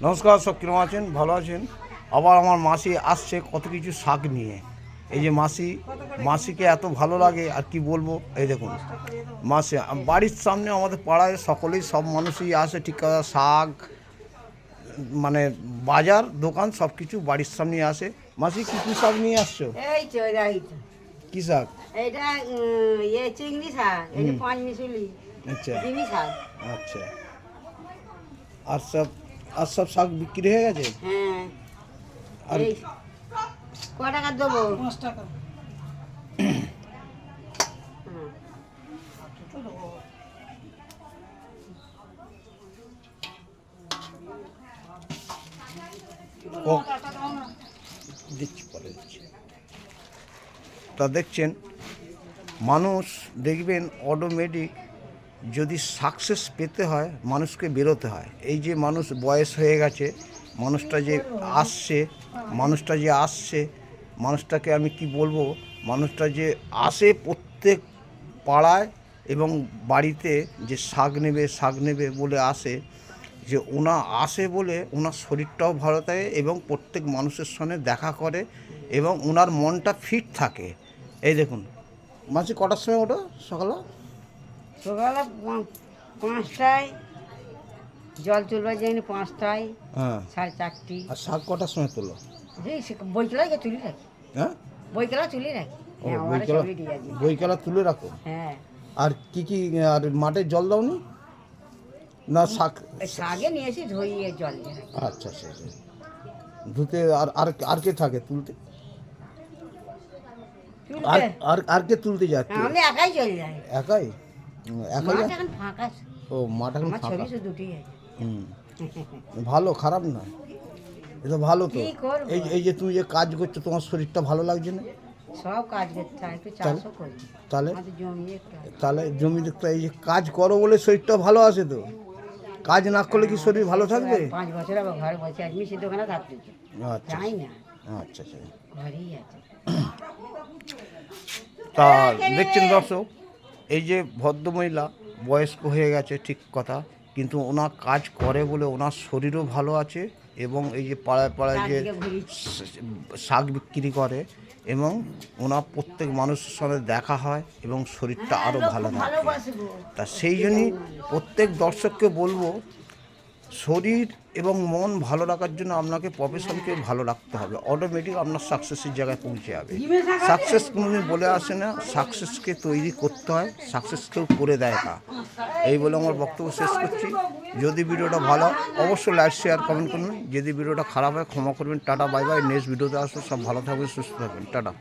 নমস্কার, সব কিরম আছেন? ভালো আছেন? আবার আমার মাসি আসছে কত কিছু শাক নিয়ে। এই যে মাসিকে এত ভালো লাগে আর কি বলবো। এই দেখুন মাসি বাড়ির সামনে আমাদের পাড়ায় সকলেই সব মানুষই আসে, ঠিক কথা। শাক মানে বাজার দোকান সব কিছু বাড়ির সামনে আসে। মাসি কী কী শাক নিয়ে আসছো? এই তো এই তো কী শাক? এইটা চিংড়ি শাক, এই যে পাঁচ মিশুলি আচ্ছা চিংড়ি শাক। আচ্ছা। আর সব শাক বিক্রি হয়ে গেছে? হ্যাঁ, আর এই ক টাকা দেবো? 5 টাকা। দিচ্ছি, পরে দিচ্ছি। তা দেখছেন, মানুষ দেখবেন অটোমেটিক যদি সাকসেস পেতে হয় মানুষকে বেরোতে হয়। এই যে মানুষ বয়স হয়ে গেছে, মানুষটা যে আসছে মানুষটাকে আমি কি বলবো, মানুষটা যে আসে প্রত্যেক পাড়ায় এবং বাড়িতে যে শাক নেবে বলে আসে, যে ওনা আসে বলে ওনার শরীরটাও ভালো থাকে এবং প্রত্যেক মানুষের সঙ্গে দেখা করে এবং ওনার মনটা ফিট থাকে। এই দেখুন মাসি কটার সময় ওঠো সকালে? সকালে 5টায় জল তুলবার যাইনি, 5টায়, হ্যাঁ। 4:30। আর শাক কটার সময় তোলো? এই বইকেলা তুলি রাখি, হ্যাঁ, বইকেলা তুলি রাখি। ও হ্যাঁ, আমার সবই ঠিক আছে। বইকালা তুলে রাখো। হ্যাঁ, আর কি আর মাঠে জল দাওনি না? শাক শাকে নিয়ে এসে ধুইয়ে জল দিয়ে রাখি। আচ্ছা আচ্ছা আচ্ছা। ধুতে আর আর আর কে থাকে তুলতে? আর তুলতে আর কে তুলতে যায়? আমি একাই চলে যাই। একাই? একাই মাঠ যায়? এখন ফাঁকা, ও, মাঠ এখন আমার ফাঁকা। ছবি শুধু দুটোই আছে। হুম, ভালো, খারাপ না, এটা ভালো তো। কি করবো? এই যে তুমি যে কাজ করছো তোমার শরীরটা ভালো লাগছে না? সব কাজ করতে হয়, একটু চাষও করি। তাহলে আমাদের জমি একটু আছে। তাহলে জমি দেখতে, এই যে কাজ করো বলে শরীরটা ভালো আছে তো। কাজ না করলে কি শরীর ভালো থাকবে? 5 বছর আবার ঘরে বসে আছি, মিষ্টির দোকানে থাকতে আচ্ছা যাই না, আচ্ছা আচ্ছা। ঘরেই আছে। তা দেখছেন দর্শক, এই যে ভদ্রমহিলা বয়স্ক হয়ে গেছে ঠিক কথা, কিন্তু ওনার কাজ করে বলে ওনার শরীরও ভালো আছে এবং এই যে পাড়ায় পাড়ায় যে চারদিকে ঘুরি। শাক বিক্রি করে এবং ওনার প্রত্যেক মানুষের সঙ্গে দেখা হয় এবং শরীরটা আরও ভালো থাকে। ভালোবাসবো। তা সেই জন্যই প্রত্যেক দর্শককে বলবো, শরীর এবং মন ভালো রাখার জন্য আপনাকে প্রফেশনকে ভালো রাখতে হবে। অটোমেটিক আপনার সাকসেসের জায়গায় পৌঁছে যাবে। সাকসেস কোনোদিন বলে আসে না, সাকসেসকে তৈরি করতে হয়, সাকসেস কেউ করে দেয় না। এই বলে আমার বক্তব্য শেষ করছি। যদি ভিডিওটা ভালো হয় অবশ্যই লাইক শেয়ার কমেন্ট করবেন। যদি ভিডিওটা খারাপ হয় ক্ষমা করবেন। Tata, bye bye. নেক্সট ভিডিওতে আসবো। সব ভালো থাকবেন, সুস্থ থাকবেন। টাটা।